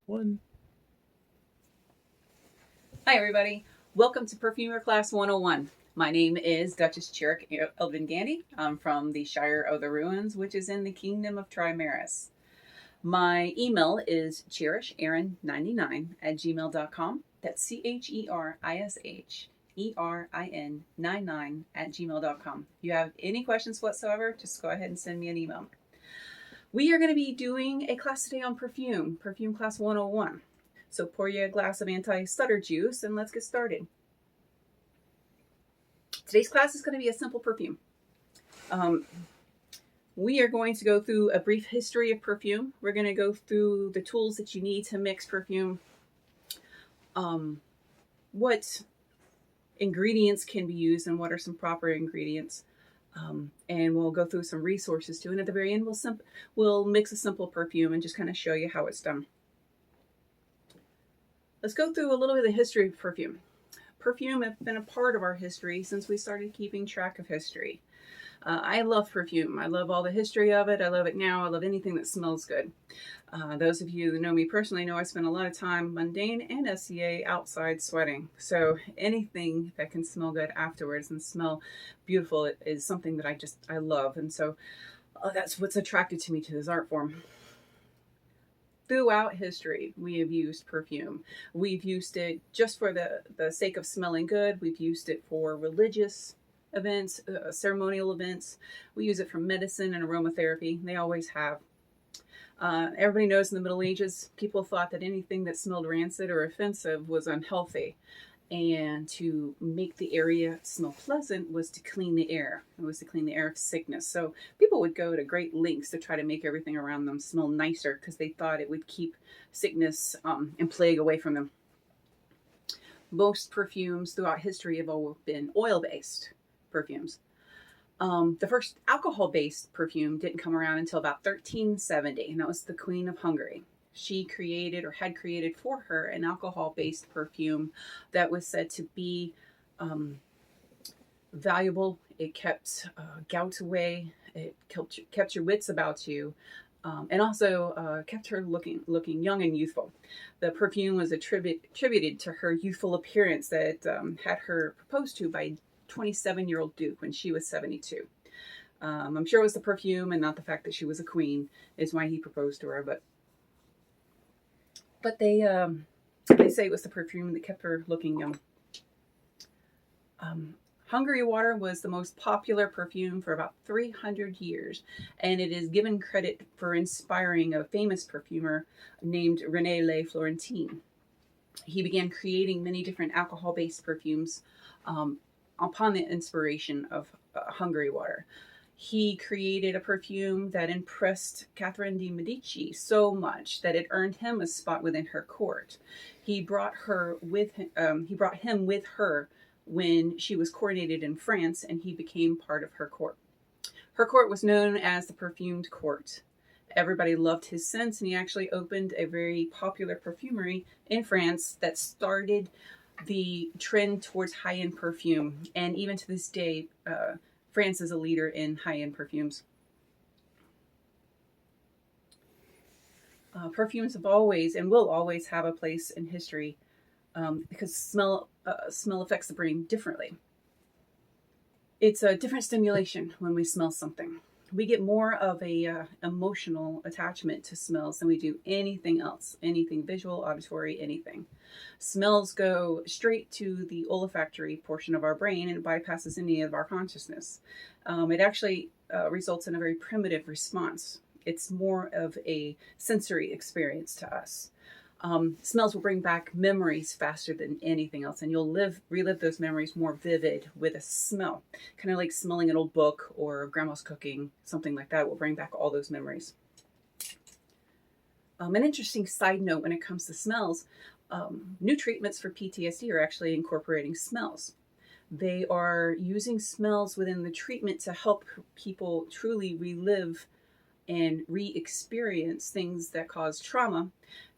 One. Hi, everybody. Welcome to Perfumer Class 101. My name is Duchess Chirik Elvin Gandy. I'm from the Shire of the Ruins, which is in the Kingdom of Trimaris. My email is cherisherin99@gmail.com. That's CHERISHERIN99@gmail.com. If you have any questions whatsoever, just go ahead and send me an email. We are going to be doing a class today on perfume, Perfume Class 101. So pour you a glass of anti-stutter juice and let's get started. Today's class is going to be a simple perfume. We are going to go through a brief history of perfume. We're going to go through the tools that you need to mix perfume, what ingredients can be used and what are some proper ingredients. And we'll go through some resources too. And at the very end, we'll mix a simple perfume and just kind of show you how it's done. Let's go through a little bit of the history of perfume. Perfume has been a part of our history since we started keeping track of history. I love perfume. I love all the history of it. I love it now. I love anything that smells good. Those of you that know me personally know I spend a lot of time, mundane and SCA, outside sweating. So anything that can smell good afterwards and smell beautiful is something that I love. And so that's what's attracted to me to this art form. Throughout history, we have used perfume. We've used it just for the sake of smelling good. We've used it for religious events, ceremonial events. We use it for medicine and aromatherapy. They always have. Everybody knows in the Middle Ages, people thought that anything that smelled rancid or offensive was unhealthy. And to make the area smell pleasant was to clean the air. It was to clean the air of sickness. So people would go to great lengths to try to make everything around them smell nicer because they thought it would keep sickness and plague away from them. Most perfumes throughout history have all been oil-based perfumes. The first alcohol-based perfume didn't come around until about 1370, and that was the Queen of Hungary. She created or had created for her an alcohol-based perfume that was said to be valuable. It kept gout away. It kept your wits about you, and also kept her looking young and youthful. The perfume was attributed to her youthful appearance that had her proposed to by 27-year-old Duke when she was 72. I'm sure it was the perfume and not the fact that she was a queen is why he proposed to her, but they say it was the perfume that kept her looking young. Hungary water was the most popular perfume for about 300 years, and it is given credit for inspiring a famous perfumer named René Le Florentine. He began creating many different alcohol-based perfumes upon the inspiration of Hungary water. He created a perfume that impressed Catherine de' Medici so much that it earned him a spot within her court. He brought him with her when she was coronated in France, and he became part of her court. Her court was known as the Perfumed Court. Everybody loved his scents, and he actually opened a very popular perfumery in France that started the trend towards high-end perfume. And even to this day, France is a leader in high-end perfumes. Perfumes have always and will always have a place in history because smell affects the brain differently. It's a different stimulation when we smell something. We get more of a emotional attachment to smells than we do anything else, anything visual, auditory, anything. Smells go straight to the olfactory portion of our brain and it bypasses any of our consciousness. It actually results in a very primitive response. It's more of a sensory experience to us. Smells will bring back memories faster than anything else, and you'll relive those memories more vivid with a smell. Kind of like smelling an old book or grandma's cooking, something like that will bring back all those memories. An interesting side note when it comes to smells, new treatments for PTSD are actually incorporating smells. They are using smells within the treatment to help people truly relive and re-experience things that cause trauma,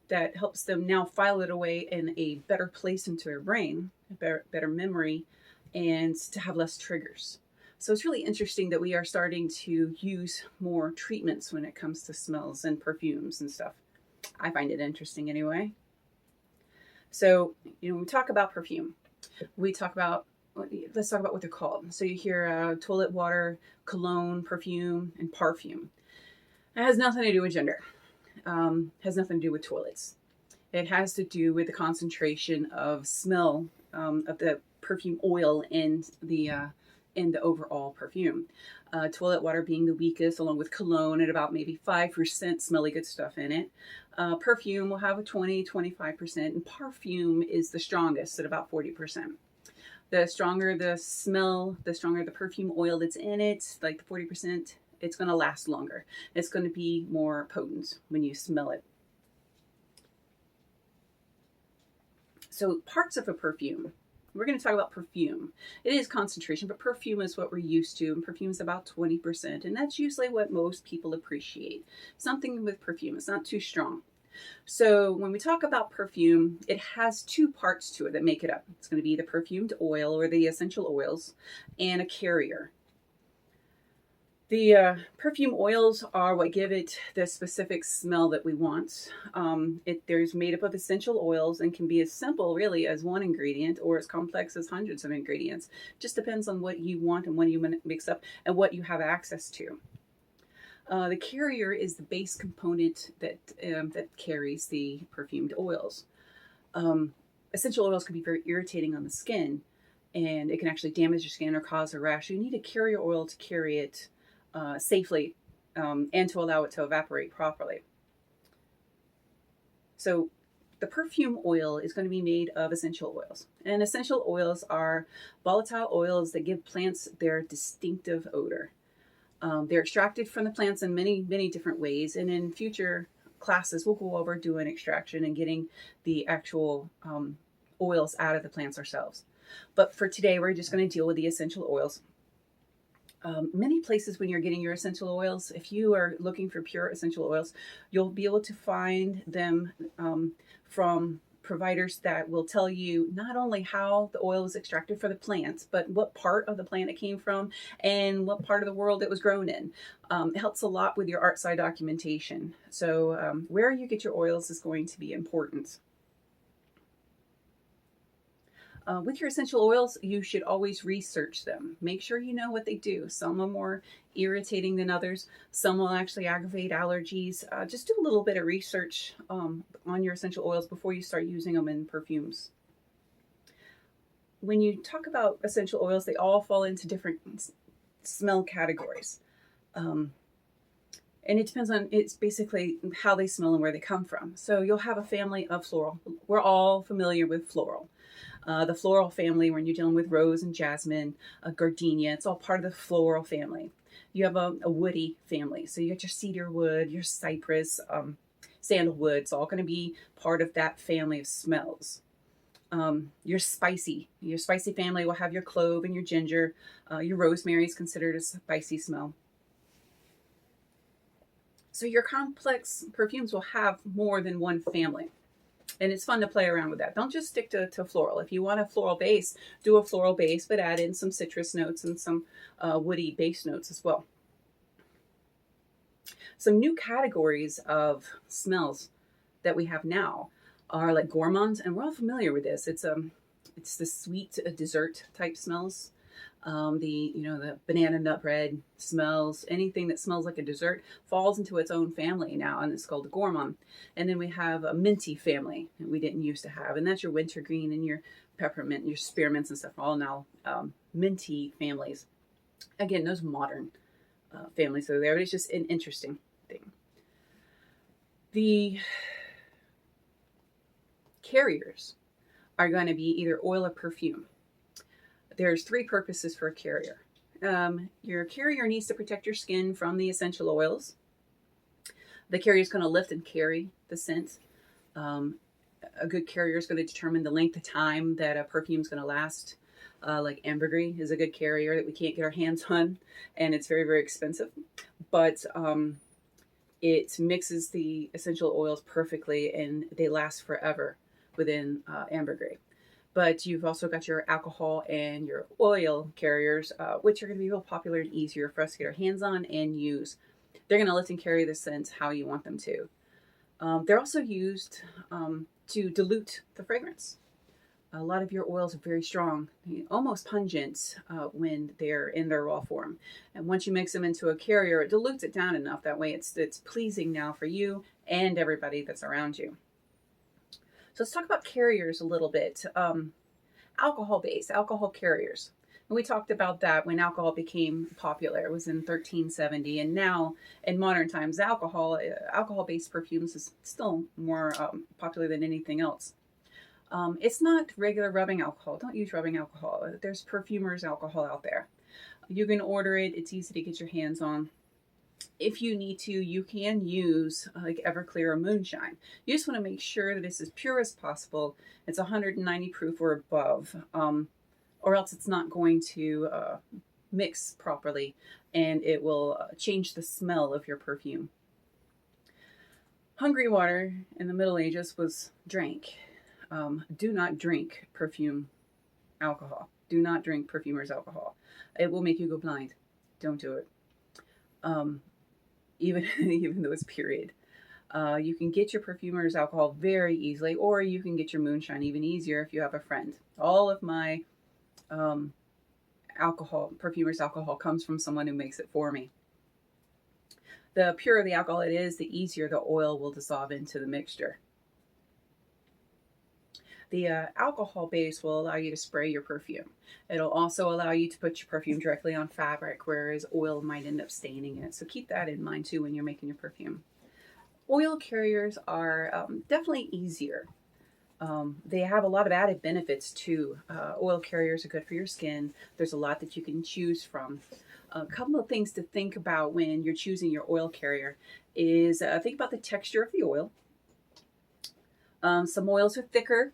that helps them now file it away in a better place into their brain, a better memory, and to have less triggers. So it's really interesting that we are starting to use more treatments when it comes to smells and perfumes and stuff. I find it interesting anyway. So, when we talk about perfume, we talk about, let's talk about what they're called. So you hear toilet water, cologne, perfume, and parfum. It has nothing to do with gender. Has nothing to do with toilets. It has to do with the concentration of smell of the perfume oil in the overall perfume. Toilet water being the weakest, along with cologne at about maybe 5% smelly good stuff in it. Perfume will have a 20-25%, and parfum is the strongest at about 40%. The stronger the smell, the stronger the perfume oil that's in it, like the 40%, it's going to last longer. It's going to be more potent when you smell it. So parts of a perfume. We're going to talk about perfume. It is concentration, but perfume is what we're used to, and perfume is about 20%, and that's usually what most people appreciate. Something with perfume, it's not too strong. So when we talk about perfume, it has two parts to it that make it up. It's going to be the perfumed oil or the essential oils and a carrier. The perfume oils are what give it the specific smell that we want. There's made up of essential oils and can be as simple really as one ingredient or as complex as hundreds of ingredients. Just depends on what you want and when you mix up and what you have access to. The carrier is the base component that carries the perfumed oils. Essential oils can be very irritating on the skin, and it can actually damage your skin or cause a rash. You need a carrier oil to carry it safely and to allow it to evaporate properly. So the perfume oil is going to be made of essential oils. And essential oils are volatile oils that give plants their distinctive odor. They're extracted from the plants in many, many different ways. And in future classes, we'll go over doing extraction and getting the actual oils out of the plants ourselves. But for today, we're just going to deal with the essential oils. Many places when you're getting your essential oils, if you are looking for pure essential oils, you'll be able to find them from providers that will tell you not only how the oil was extracted for the plants, but what part of the plant it came from and what part of the world it was grown in. It helps a lot with your art side documentation. So where you get your oils is going to be important. With your essential oils, you should always research them. Make sure you know what they do. Some are more irritating than others. Some will actually aggravate allergies. Just do a little bit of research on your essential oils before you start using them in perfumes. When you talk about essential oils, they all fall into different smell categories. And it depends on, it's basically how they smell and where they come from. So you'll have a family of floral. We're all familiar with floral. The floral family, when you're dealing with rose and jasmine, gardenia, it's all part of the floral family. You have a woody family. So you got your cedar wood, your cypress, sandalwood. It's all going to be part of that family of smells. Your spicy family will have your clove and your ginger. Your rosemary is considered a spicy smell. So your complex perfumes will have more than one family. And it's fun to play around with that. Don't just stick to floral. If you want a floral base, do a floral base, but add in some citrus notes and some woody base notes as well. Some new categories of smells that we have now are like gourmands, and we're all familiar with this. It's the sweet dessert type smells. The banana nut bread smells, anything that smells like a dessert falls into its own family now, and it's called a gourmand. And then we have a minty family that we didn't used to have, and that's your wintergreen and your peppermint and your spearmints and stuff are all now minty families. Again, those modern families are there, but it's just an interesting thing. The carriers are going to be either oil or perfume. There's three purposes for a carrier. Your carrier needs to protect your skin from the essential oils. The carrier is going to lift and carry the scent. A good carrier is going to determine the length of time that a perfume is going to last. Like ambergris is a good carrier that we can't get our hands on, and it's very, very expensive. But it mixes the essential oils perfectly, and they last forever within ambergris. But you've also got your alcohol and your oil carriers, which are going to be real popular and easier for us to get our hands on and use. They're going to lift and carry the scents how you want them to. They're also used to dilute the fragrance. A lot of your oils are very strong, almost pungent when they're in their raw form. And once you mix them into a carrier, it dilutes it down enough. That way it's pleasing now for you and everybody that's around you. So let's talk about carriers a little bit. Alcohol-based, alcohol carriers. And we talked about that when alcohol became popular. It was in 1370, and now in modern times, alcohol-based perfumes is still more popular than anything else. It's not regular rubbing alcohol. Don't use rubbing alcohol. There's perfumers alcohol out there. You can order it. It's easy to get your hands on. If you need to, you can use like Everclear or Moonshine. You just want to make sure that it's as pure as possible. It's 190 proof or above, or else it's not going to mix properly, and it will change the smell of your perfume. Hungry water in the Middle Ages was drank. Do not drink perfume alcohol. Do not drink perfumer's alcohol. It will make you go blind. Don't do it. Even though it's period. You can get your perfumer's alcohol very easily, or you can get your moonshine even easier if you have a friend. All of my perfumer's alcohol comes from someone who makes it for me. The purer the alcohol it is, the easier the oil will dissolve into the mixture. The alcohol base will allow you to spray your perfume. It'll also allow you to put your perfume directly on fabric, whereas oil might end up staining it. So keep that in mind too when you're making your perfume. Oil carriers are definitely easier. They have a lot of added benefits too. Oil carriers are good for your skin. There's a lot that you can choose from. A couple of things to think about when you're choosing your oil carrier is think about the texture of the oil. Some oils are thicker.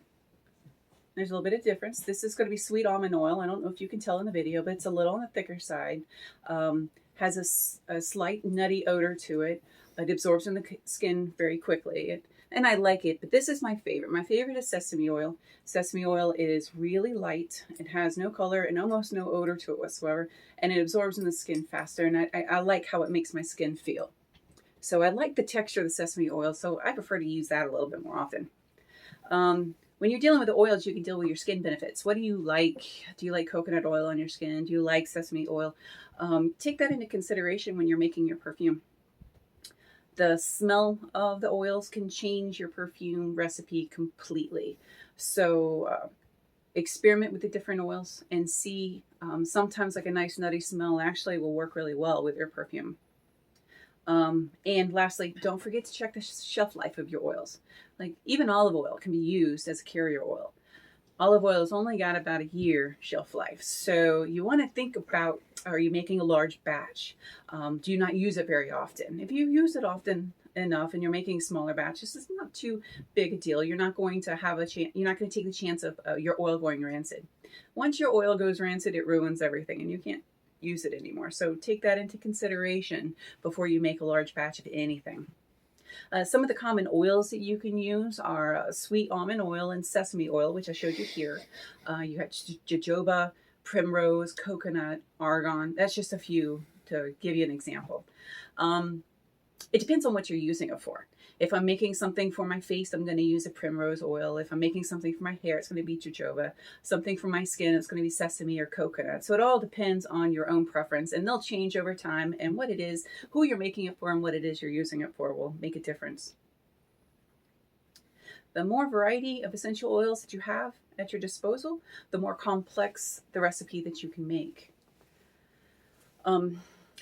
There's a little bit of difference. This is going to be sweet almond oil. I don't know if you can tell in the video, but it's a little on the thicker side. Has a slight nutty odor to it. It absorbs in the skin very quickly. And I like it, but this is my favorite. My favorite is sesame oil. Sesame oil is really light. It has no color and almost no odor to it whatsoever. And it absorbs in the skin faster. And I like how it makes my skin feel. So I like the texture of the sesame oil. So I prefer to use that a little bit more often. When you're dealing with the oils, you can deal with your skin benefits. What do you like? Do you like coconut oil on your skin? Do you like sesame oil? Take that into consideration when you're making your perfume. The smell of the oils can change your perfume recipe completely. So experiment with the different oils and see. Sometimes like a nice nutty smell actually will work really well with your perfume. And lastly, don't forget to check the shelf life of your oils. Like even olive oil can be used as a carrier oil. Olive oil has only got about a year shelf life. So you want to think about, are you making a large batch? Do you not use it very often? If you use it often enough and you're making smaller batches, it's not too big a deal. You're not going to have you're not going to take the chance of your oil going rancid. Once your oil goes rancid, it ruins everything and you can't use it anymore. So take that into consideration before you make a large batch of anything. Some of the common oils that you can use are sweet almond oil and sesame oil, which I showed you here. You have jojoba, primrose, coconut, argan. That's just a few to give you an example. It depends on what you're using it for. If I'm making something for my face, I'm going to use a primrose oil. If I'm making something for my hair, it's going to be jojoba. Something for my skin, it's going to be sesame or coconut. So it all depends on your own preference, and they'll change over time. And what it is, who you're making it for, and what it is you're using it for will make a difference. The more variety of essential oils that you have at your disposal, the more complex the recipe that you can make.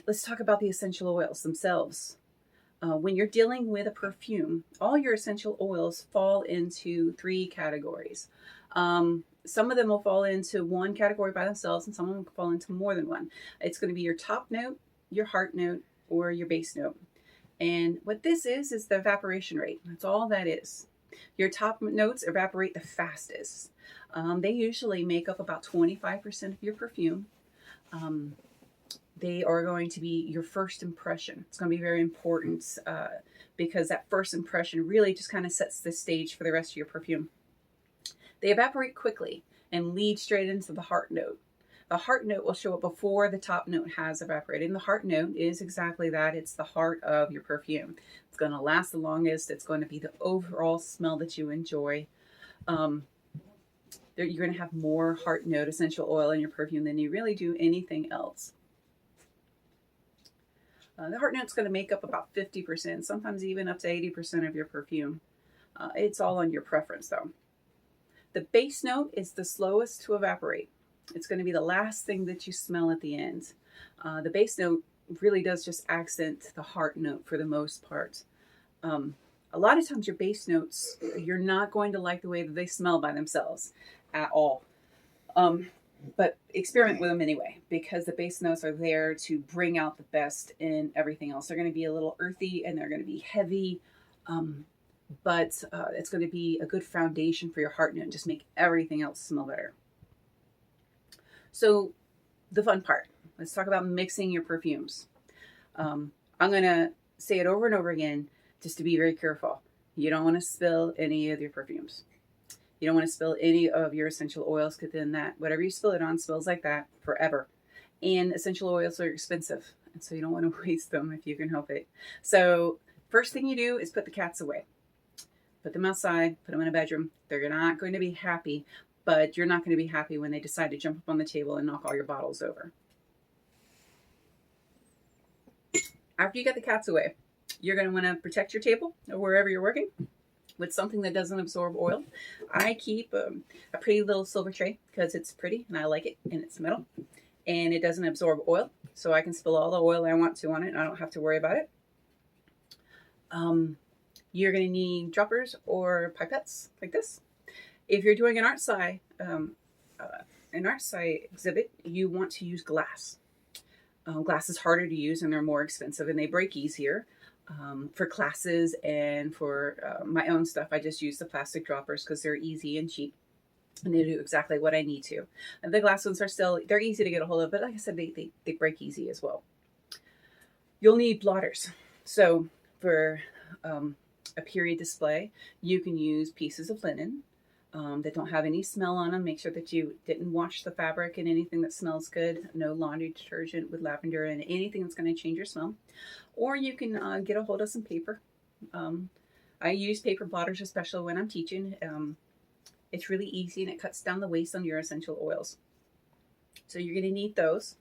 Let's talk about the essential oils themselves. When you're dealing with a perfume, all your essential oils fall into 3 categories. Some of them will fall into one category by themselves, and some of them will fall into more than one. It's going to be your top note, your heart note, or your base note. And what this is the evaporation rate. That's all that is. Your top notes evaporate the fastest. They usually make up about 25% of your perfume. They are going to be your first impression. It's going to be very important because that first impression really just kind of sets the stage for the rest of your perfume. They evaporate quickly and lead straight into the heart note. the heart note will show up before the top note has evaporated. And the heart note is exactly that. It's the heart of your perfume. It's going to last the longest. It's going to be the overall smell that you enjoy. You're going to have more heart note essential oil in your perfume than you really do anything else. The heart note's going to make up about 50%, sometimes even up to 80% of your perfume. It's all on your preference, though. The base note is the slowest to evaporate. It's going to be the last thing that you smell at the end. The base note really does just accent the heart note for the most part. A lot of times your base notes, you're not going to like the way that they smell by themselves at all. But experiment with them anyway, because the base notes are there to bring out the best in everything else. They're going to be a little earthy and they're going to be heavy, but it's going to be a good foundation for your heart note and just make everything else smell better. So the fun part, let's talk about mixing your perfumes. I'm going to say it over and over again, just to be very careful. You don't want to spill any of your perfumes. You don't want to spill any of your essential oils, because then that, whatever you spill it on, spills like that forever. And essential oils are expensive, and so you don't want to waste them if you can help it. So first thing you do is put the cats away. Put them outside, put them in a bedroom. They're not going to be happy, but you're not going to be happy when they decide to jump up on the table and knock all your bottles over. After you get the cats away, you're going to want to protect your table or wherever you're working with something that doesn't absorb oil. I keep a pretty little silver tray because it's pretty and I like it, and it's metal and it doesn't absorb oil, so I can spill all the oil I want to on it and I don't have to worry about it. You're going to need droppers or pipettes like this. If you're doing an art sci exhibit, you want to use glass. Glass is harder to use and they're more expensive and they break easier. For classes and for my own stuff, I just use the plastic droppers because they're easy and cheap and they do exactly what I need to. And the glass ones are still, they're easy to get a hold of, but like I said, they break easy as well. You'll need blotters. So for a period display, you can use pieces of linen that don't have any smell on them. Make sure that you didn't wash the fabric and anything that smells good. No laundry detergent with lavender and anything that's going to change your smell. Or you can get a hold of some paper. I use paper blotters, especially when I'm teaching. It's really easy and it cuts down the waste on your essential oils. So you're going to need those.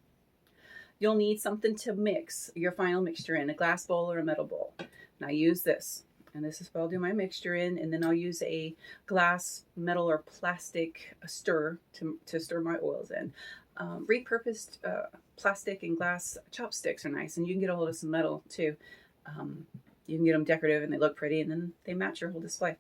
You'll need something to mix your final mixture in, a glass bowl or a metal bowl. And I use this. And this is what I'll do my mixture in, and then I'll use a glass, metal, or plastic stir to stir my oils in. Repurposed plastic and glass chopsticks are nice, and you can get a hold of some metal too. You can get them decorative and they look pretty, and then they match your whole display.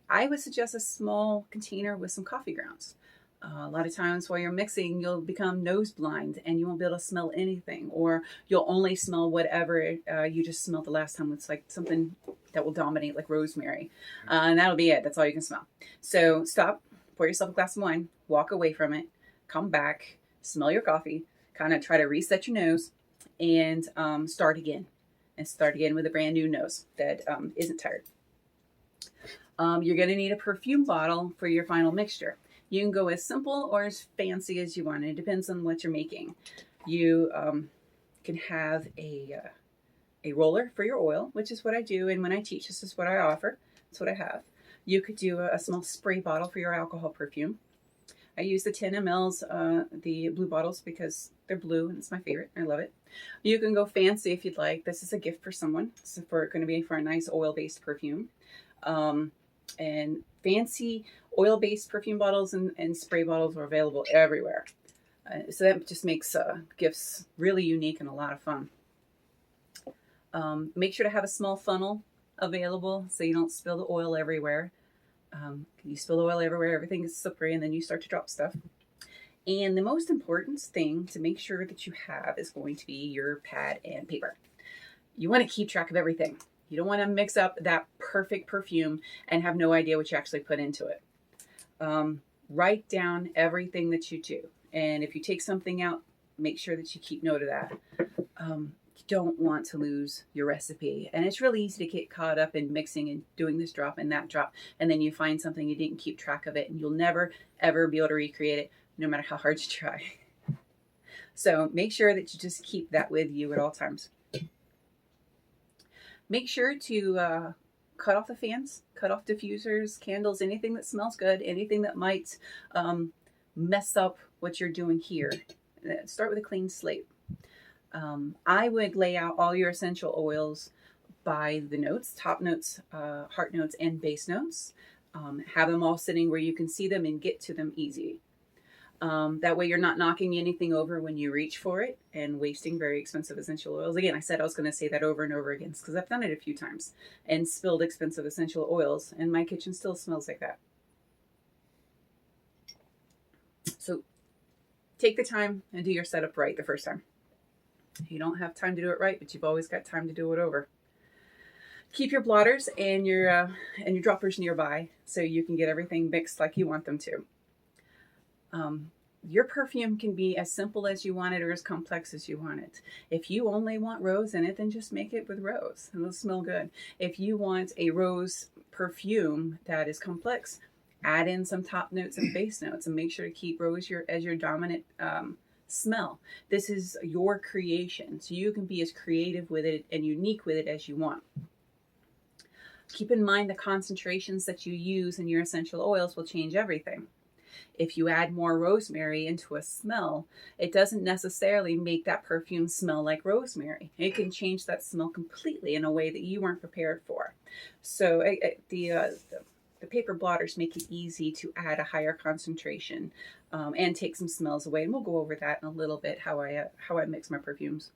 I would suggest a small container with some coffee grounds. A lot of times while you're mixing, you'll become nose blind and you won't be able to smell anything, or you'll only smell whatever you just smelled the last time. It's like something that will dominate, like rosemary, and that'll be it. That's all you can smell. So stop, pour yourself a glass of wine, walk away from it, come back, smell your coffee, kind of try to reset your nose, and start again. And start again with a brand new nose that isn't tired. You're going to need a perfume bottle for your final mixture. You can go as simple or as fancy as you want. It depends on what you're making. You can have a roller for your oil, which is what I do. And when I teach, this is what I offer. That's what I have. You could do a small spray bottle for your alcohol perfume. I use the 10 mLs, the blue bottles, because they're blue and it's my favorite. I love it. You can go fancy if you'd like. This is a gift for someone. This is going to be for a nice oil-based perfume. And fancy oil-based perfume bottles and spray bottles are available everywhere. So that just makes gifts really unique and a lot of fun. Make sure to have a small funnel available so you don't spill the oil everywhere. You spill the oil everywhere, everything is slippery, and then you start to drop stuff. And the most important thing to make sure that you have is going to be your pad and paper. You want to keep track of everything. You don't want to mix up that perfect perfume and have no idea what you actually put into it. Write down everything that you do. And if you take something out, make sure that you keep note of that. You don't want to lose your recipe. And it's really easy to get caught up in mixing and doing this drop and that drop. And then you find something you didn't keep track of it and you'll never, ever be able to recreate it. no matter how hard you try. So make sure that you just keep that with you at all times. Make sure to cut off the fans, cut off diffusers, candles, anything that smells good, anything that might mess up what you're doing here. Start with a clean slate. I would lay out all your essential oils by the notes, top notes, heart notes, and base notes. Have them all sitting where you can see them and get to them easy. That way you're not knocking anything over when you reach for it and wasting very expensive essential oils. Again, I said I was going to say that over and over again because I've done it a few times and spilled expensive essential oils, and my kitchen still smells like that. So take the time and do your setup right the first time. You don't have time to do it right, but you've always got time to do it over. Keep your blotters and your droppers nearby so you can get everything mixed like you want them to. Your perfume can be as simple as you want it or as complex as you want it. If you only want rose in it, then just make it with rose and it'll smell good. If you want a rose perfume that is complex, add in some top notes and base notes and make sure to keep rose as your dominant smell. This is your creation, so you can be as creative with it and unique with it as you want. Keep in mind the concentrations that you use in your essential oils will change everything. If you add more rosemary into a smell, it doesn't necessarily make that perfume smell like rosemary. It can change that smell completely in a way that you weren't prepared for. So the paper blotters make it easy to add a higher concentration and take some smells away. And we'll go over that in a little bit, how I mix my perfumes.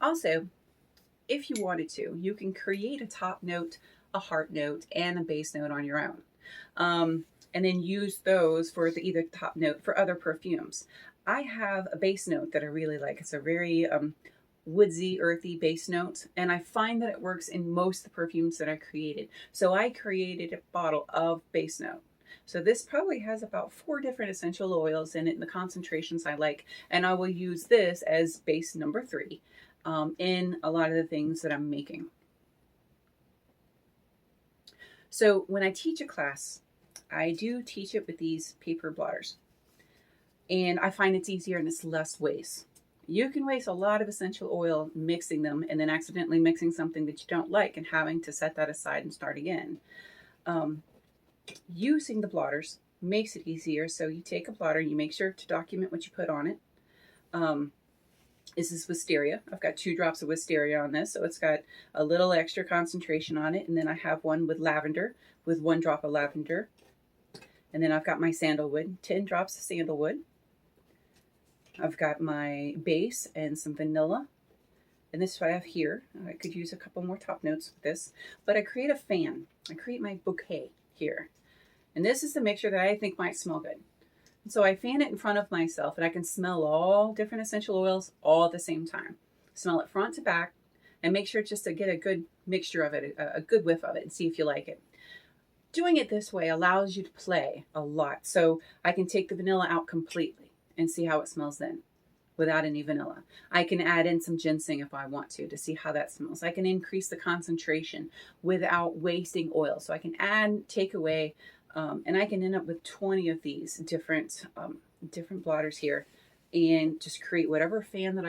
Also, if you wanted to, you can create a top note, a heart note, and a base note on your own. And then use those for either top note for other perfumes. I have a base note that I really like. It's a very woodsy, earthy base note, and I find that it works in most of the perfumes that I created. So I created a bottle of base note. So this probably has about 4 different essential oils in it and the concentrations I like, and I will use this as base number 3 in a lot of the things that I'm making. So when I teach a class, I do teach it with these paper blotters. And I find it's easier and it's less waste. You can waste a lot of essential oil mixing them and then accidentally mixing something that you don't like and having to set that aside and start again. Using the blotters makes it easier. So you take a blotter, you make sure to document what you put on it. This is wisteria. I've got 2 drops of wisteria on this, so it's got a little extra concentration on it. And then I have one with lavender, with 1 drop of lavender. And then I've got my sandalwood, 10 drops of sandalwood. I've got my base and some vanilla. And this is what I have here. I could use a couple more top notes with this. But I create a fan. I create my bouquet here. And this is the mixture that I think might smell good. So I fan it in front of myself and I can smell all different essential oils all at the same time. Smell it front to back and make sure just to get a good mixture of it, a good whiff of it, and see if you like it. Doing it this way allows you to play a lot. So I can take the vanilla out completely and see how it smells then without any vanilla. I can add in some ginseng if I want to see how that smells. I can increase the concentration without wasting oil. So I can add, take away, and I can end up with 20 of these different blotters here and just create whatever fan that